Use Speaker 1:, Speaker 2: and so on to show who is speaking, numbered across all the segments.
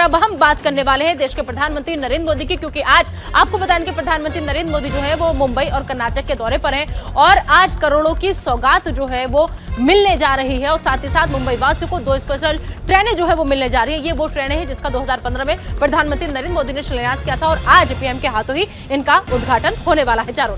Speaker 1: अब हम बात करने वाले हैं देश के प्रधानमंत्री नरेंद्र मोदी की, क्योंकि आज आपको बताएं कि प्रधानमंत्री नरेंद्र मोदी जो है वो मुंबई और कर्नाटक के दौरे पर हैं और आज करोड़ों की सौगात जो है वो मिलने जा रही है और साथ ही साथ मुंबई वासियों को 2 स्पेशल ट्रेनें जो है वो मिलने जा रही है। ये वो ट्रेनें हैं जिसका 2015 में प्रधानमंत्री नरेंद्र मोदी ने शिलान्यास किया था और आज पीएम के हाथों ही इनका उद्घाटन होने वाला है। चारों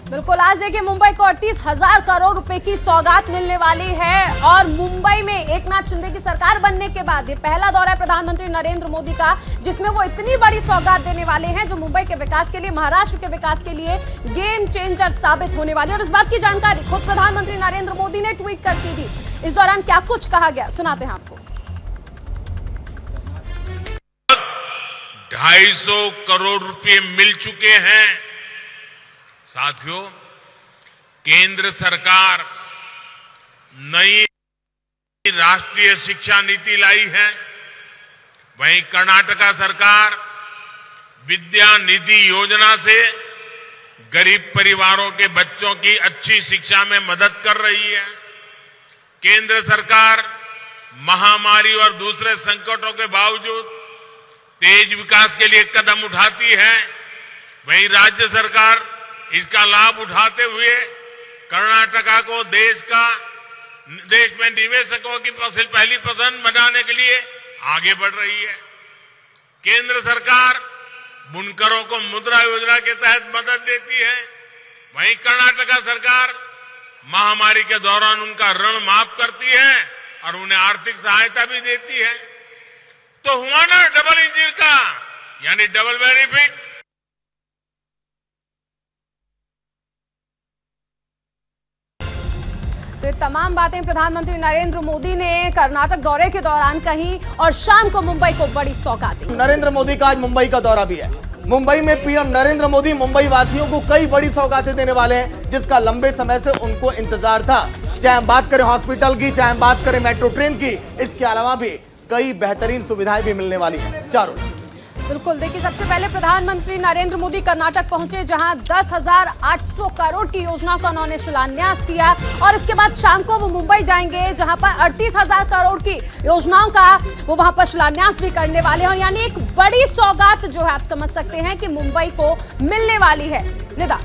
Speaker 2: बिल्कुल, आज देखिए मुंबई को 38,000 करोड़ रुपए की सौगात मिलने वाली है और मुंबई में एकनाथ शिंदे की सरकार बनने के बाद ये पहला दौरा है प्रधानमंत्री नरेंद्र मोदी का जिसमें वो इतनी बड़ी सौगात देने वाले हैं जो मुंबई के विकास के लिए, महाराष्ट्र के विकास के लिए गेम चेंजर साबित होने वाली है। और इस बात की जानकारी खुद प्रधानमंत्री नरेंद्र मोदी ने ट्वीट करके दी। इस दौरान क्या कुछ कहा गया सुनाते हैं आपको।
Speaker 3: 250 करोड़ रुपए मिल चुके हैं। साथियों, केंद्र सरकार नई राष्ट्रीय शिक्षा नीति लाई है, वहीं कर्नाटका सरकार विद्या निधि योजना से गरीब परिवारों के बच्चों की अच्छी शिक्षा में मदद कर रही है। केंद्र सरकार महामारी और दूसरे संकटों के बावजूद तेज विकास के लिए कदम उठाती है, वहीं राज्य सरकार इसका लाभ उठाते हुए कर्नाटका को देश में निवेशकों की पहली पसंद बनाने के लिए आगे बढ़ रही है। केंद्र सरकार बुनकरों को मुद्रा योजना के तहत मदद देती है, वहीं कर्नाटका सरकार महामारी के दौरान उनका ऋण माफ करती है और उन्हें आर्थिक सहायता भी देती है। तो हुआ ना डबल इंजन का, यानी डबल बेनिफिट।
Speaker 2: तो ये तमाम बातें प्रधानमंत्री नरेंद्र मोदी ने कर्नाटक दौरे के दौरान कही और शाम को मुंबई को बड़ी सौगात दी।
Speaker 4: नरेंद्र मोदी का आज मुंबई का दौरा भी है। मुंबई में पीएम नरेंद्र मोदी मुंबई वासियों को कई बड़ी सौगातें देने वाले हैं जिसका लंबे समय से उनको इंतजार था। चाहे हम बात करें हॉस्पिटल की, चाहे हम बात करें मेट्रो ट्रेन की, इसके अलावा भी कई बेहतरीन सुविधाएं भी मिलने वाली है। चारों
Speaker 2: बिल्कुल, देखिए सबसे पहले प्रधानमंत्री नरेंद्र मोदी कर्नाटक पहुंचे जहां 10,800 करोड़ की योजना का उन्होंने शिलान्यास किया और इसके बाद शाम को वो मुंबई जाएंगे जहां पर 38,000 करोड़ की योजनाओं का वो वहां पर शिलान्यास भी करने वाले हैं और यानी एक बड़ी सौगात जो है आप समझ सकते हैं कि मुंबई को मिलने वाली है। निदा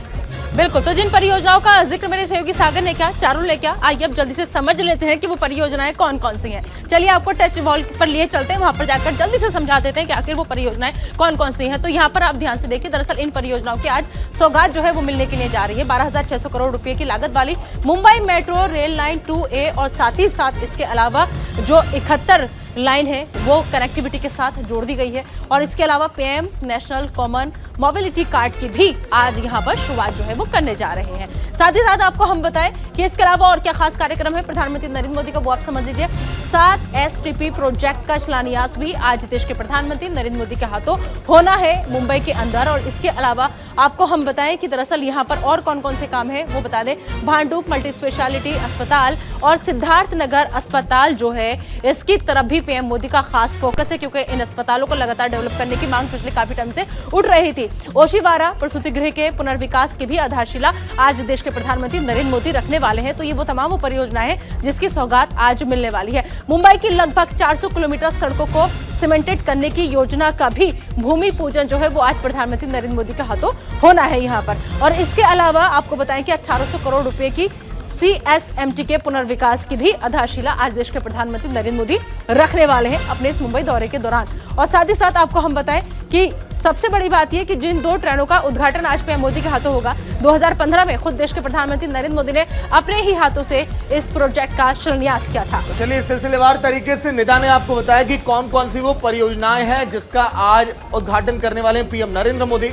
Speaker 1: बिल्कुल, तो जिन परियोजनाओं का जिक्र मेरे सहयोगी सागर ने किया, चारों ने किया, आइए अब जल्दी से समझ लेते हैं कि वो परियोजनाएं कौन कौन सी हैं। चलिए आपको टच वॉल पर लिए चलते हैं, वहां पर जाकर जल्दी से समझा देते हैं कि आखिर वो परियोजनाएं कौन कौन सी हैं। तो यहाँ पर आप ध्यान से देखिए, दरअसल इन परियोजनाओं की आज सौगात जो है वो मिलने के लिए जा रही है। 12,600 करोड़ रुपए की लागत वाली Mumbai metro rail line 2A और साथ ही साथ इसके अलावा जो 71 लाइन है वो कनेक्टिविटी के साथ जोड़ दी गई है और इसके अलावा PM national common mobility card की भी आज यहां पर शुरुआत जो है वो करने जा रहे हैं। साथ ही साथ आपको हम बताएं कि इसके अलावा और क्या खास कार्यक्रम है प्रधानमंत्री नरेंद्र मोदी का, वो आप समझ लीजिए। 7 STP प्रोजेक्ट का शिलान्यास भी आज देश के प्रधानमंत्री नरेंद्र मोदी के हाथों होना है मुंबई के अंदर। और इसके अलावा आपको हम बताएं कि दरअसल यहाँ पर और कौन कौन से काम है वो बता दें। भांडुप मल्टी स्पेशलिटी अस्पताल और सिद्धार्थ नगर अस्पताल जो है इसकी तरफ भी पीएम मोदी का खास फोकस है, क्योंकि इन अस्पतालों को लगातार डेवलप करने की मांग पिछले काफी टाइम से उठ रही थी। ओशिवारा प्रसूति गृह के पुनर्विकास की भी आधारशिला आज देश के प्रधानमंत्री नरेंद्र मोदी रखने वाले हैं। तो ये वो तमाम परियोजनाएं हैं जिसकी सौगात आज मिलने वाली है। मुंबई की लगभग 400 किलोमीटर सड़कों को सीमेंटेड करने की योजना का भी भूमि पूजन जो है वो आज प्रधानमंत्री नरेंद्र मोदी के हाथों होना है यहाँ पर। और इसके अलावा आपको बताएं कि 1800 करोड़ रुपए की CSMT के पुनर्विकास की भी आधारशिला आज देश के प्रधानमंत्री नरेंद्र मोदी रखने वाले हैं अपने इस मुंबई दौरे के दौरान। और साथ ही साथ आपको हम बताएं कि सबसे बड़ी बात यह कि जिन 2 ट्रेनों का उद्घाटन आज पीएम मोदी के हाथों होगा, 2015 में खुद देश के प्रधानमंत्री नरेंद्र मोदी ने अपने ही हाथों से इस प्रोजेक्ट का शिलान्यास किया था।
Speaker 4: तो चलिए सिलसिलेवार तरीके से निदा ने आपको बताया कि कौन कौन सी वो परियोजनाएं हैं जिसका आज उद्घाटन करने वाले हैं पीएम नरेंद्र मोदी।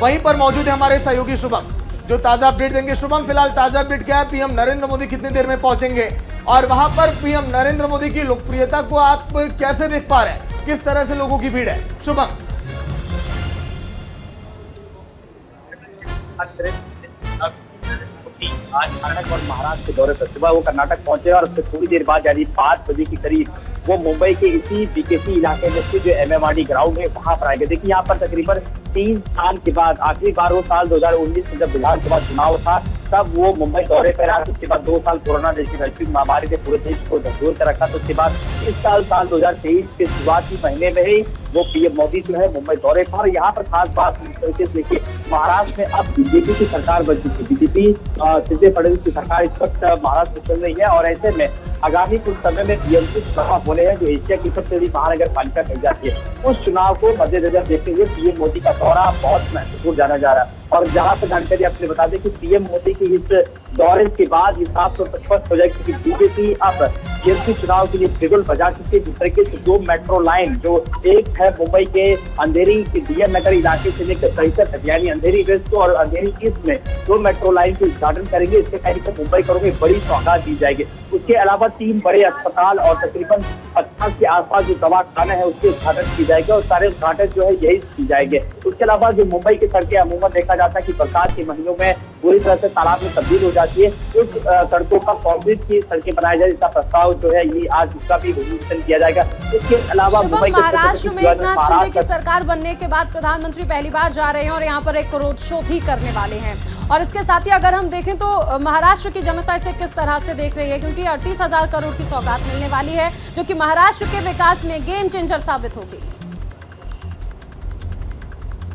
Speaker 4: वहीं पर मौजूद है हमारे सहयोगी शुभम जो ताजा अपडेट देंगे। शुभम, फिलहाल ताजा अपडेट क्या है? पीएम नरेंद्र मोदी कितनी देर में पहुंचेंगे और वहां पर पीएम नरेंद्र मोदी की लोकप्रियता को आप कैसे देख पा रहे हैं? किस तरह से लोगों की भीड़ है? शुभम,
Speaker 5: आज कर्नाटक और महाराष्ट्र के दौरे पर सुबह वो कर्नाटक पहुंचे और उससे थोड़ी देर बाद यानी 5 बजे के करीब वो मुंबई के इसी बीकेसी इलाके में से जो MMRD ग्राउंड है वहां पर आएंगे। देखिए यहाँ पर तकरीबन 3 साल के बाद आखिरी बार वो साल 2019 में जब विधानसभा चुनाव था तब वो मुंबई दौरे पर आया। उसके बाद 2 साल कोरोना जैसी वैश्विक महामारी ने पूरे देश को झकझोर कर रखा। तो उसके बाद इस साल 2023 के शुरुआती महीने में ही वो पीएम मोदी जो है मुंबई दौरे पर। यहाँ पर खास बात इस तरीके से देखिए, महाराष्ट्र में अब बीजेपी की सरकार बन चुकी है। बीजेपी शिंदे फडणवीस की सरकार इस वक्त महाराष्ट्र में चल रही है और ऐसे में आगामी कुछ समय में बीएमसी चुनाव होने हैं जो एशिया की सबसे बड़ी महानगर पालिका कही जाती है। उस चुनाव को मद्देनजर देखते हुए पीएम मोदी का दौरा बहुत महत्वपूर्ण जाना जा रहा है। और जहां पर जानकारी आपने बता दें कि पीएम मोदी के इस दौरे के बाद ये साफ तौर पर स्पष्ट हो जाएगी कि बीजेपी अब बीएमसी चुनाव के लिए बिगुल बजा चुकी है। जिस तरीके से 2 मेट्रो लाइन, जो एक है मुंबई के अंधेरी के DN नगर इलाके से लेकर परिसर तक, यानी अंधेरी वेस्ट और अंधेरी ईस्ट में 2 मेट्रो लाइन के उद्घाटन करेंगे। इसके तहत मुंबई को एक बड़ी सौगात दी जाएगी। उसके अलावा 3 बड़े अस्पताल और तकरीबन 50 के आसपास जो दवाखाना है उसके उद्घाटन की जाएगी और सारे उद्घाटन जो है यही की जाएंगे। उसके अलावा जो मुंबई की सड़कें अमूमन देखा जाता है कि बरसात के महीनों में पूरी तरह से तालाब में तब्दील हो जाती है। उस सड़कों का कंक्रीट की सड़कें बनाई जाए, इसका प्रस्ताव जो है ये आज उसका भी घोषणा किया जाएगा। इसके अलावा मुंबई
Speaker 2: महाराष्ट्र में एकनाथ शिंदे की सरकार बनने के बाद प्रधानमंत्री पहली बार जा रहे हैं और यहाँ पर एक रोड शो भी करने वाले हैं। और इसके साथ ही अगर हम देखें तो महाराष्ट्र की जनता इसे किस तरह से देख रही है, क्योंकि 38,000 करोड़ की सौगात मिलने वाली है जो कि महाराष्ट्र के विकास में गेम चेंजर साबित होगी।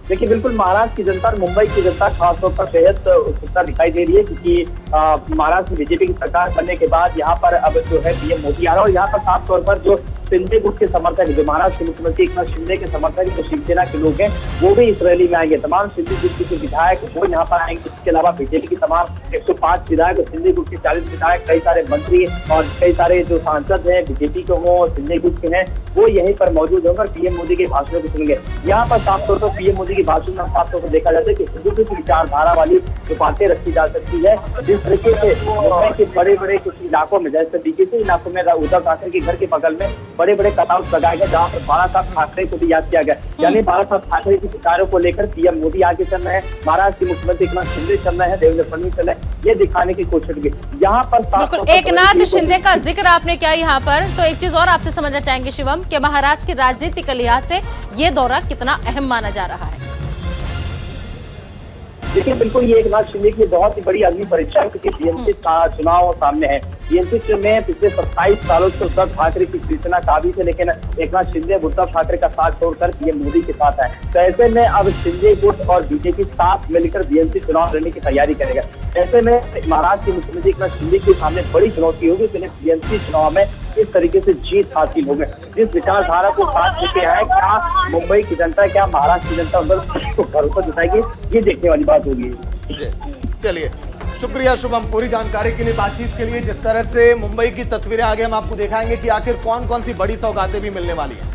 Speaker 5: देखिए बिल्कुल, महाराष्ट्र की जनता और मुंबई की जनता खासतौर पर बेहद उत्सुकता दिखाई दे रही है क्योंकि महाराष्ट्र में बीजेपी की सरकार बनने के बाद यहाँ पर अब जो है पीएम मोदी आ रहा है। और यहाँ पर खास तौर पर जो शिंदे गुट के समर्थक, जो महाराष्ट्र के मुख्यमंत्री एकनाथ शिंदे के समर्थक, जो शिवसेना के लोग हैं वो भी इस रैली में आएंगे। तमाम शिंदे गुट के जो विधायक वो यहाँ पर आएंगे। इसके अलावा बीजेपी की तमाम 105 विधायक, शिंदे गुट के 40 विधायक, कई सारे मंत्री और कई सारे जो सांसद हैं बीजेपी के हों शिंदे गुट के हैं वो यहीं पर मौजूद होंगे और पीएम मोदी के भाषणों को सुनेंगे। यहाँ पर साफ तौर पर पीएम मोदी के भाषण में साफ तौर पर देखा जाता है कि हिंदुत्व की विचारधारा वाली जो बातें रखी जा सकती है। जिस तरीके से मुंबई के बड़े बड़े कुछ इलाकों में, जैसे बीकेसी इलाकों में उद्धव ठाकरे के घर के बगल में बड़े बड़े कटआउट लगाए गए जहाँ पर बाला साहब ठाकरे को भी याद किया गया। यानी बाला साहब ठाकरे की विचारों को लेकर पीएम मोदी आगे चल रहे हैं, महाराष्ट्र के मुख्यमंत्री एकनाथ शिंदे चल रहे हैं, देवेंद्र फडणवीस चल रहे हैं, ये दिखाने की कोशिश की। यहाँ पर
Speaker 1: एकनाथ शिंदे का जिक्र आपने किया यहाँ पर, तो एक चीज और आपसे समझना चाहेंगे शिवम कि महाराष्ट्र की राजनीति के लिहाज से ये दौरा कितना अहम माना जा रहा है।
Speaker 5: देखिए बिल्कुल, ये एकनाथ शिंदे की बहुत ही बड़ी अग्नि परीक्षा है क्योंकि बीएमसी चुनाव सामने है। बीएमसी में पिछले 27 सालों से उद्धव ठाकरे की शिवसेना काबिज है, लेकिन एकनाथ शिंदे उद्धव ठाकरे का साथ छोड़कर पीएम मोदी के साथ है। तो ऐसे में अब शिंदे गुट और बीजेपी साथ मिलकर बीएमसी चुनाव लड़ने की तैयारी करेगा। ऐसे में महाराष्ट्र के मुख्यमंत्री एकनाथ शिंदे के सामने बड़ी चुनौती होगी कि बीएमसी चुनाव में इस तरीके से जीत हासिल होगी। जिस विचारधारा को साथ लेके आए, क्या मुंबई की जनता, क्या महाराष्ट्र की जनता उधर को भरोसा जताएगी, ये देखने वाली बात होगी।
Speaker 4: चलिए, शुक्रिया शुभम पूरी जानकारी के लिए, बातचीत के लिए। जिस तरह से मुंबई की तस्वीरें आगे हम आपको दिखाएंगे कि आखिर कौन कौन सी बड़ी सौगातें भी मिलने वाली है।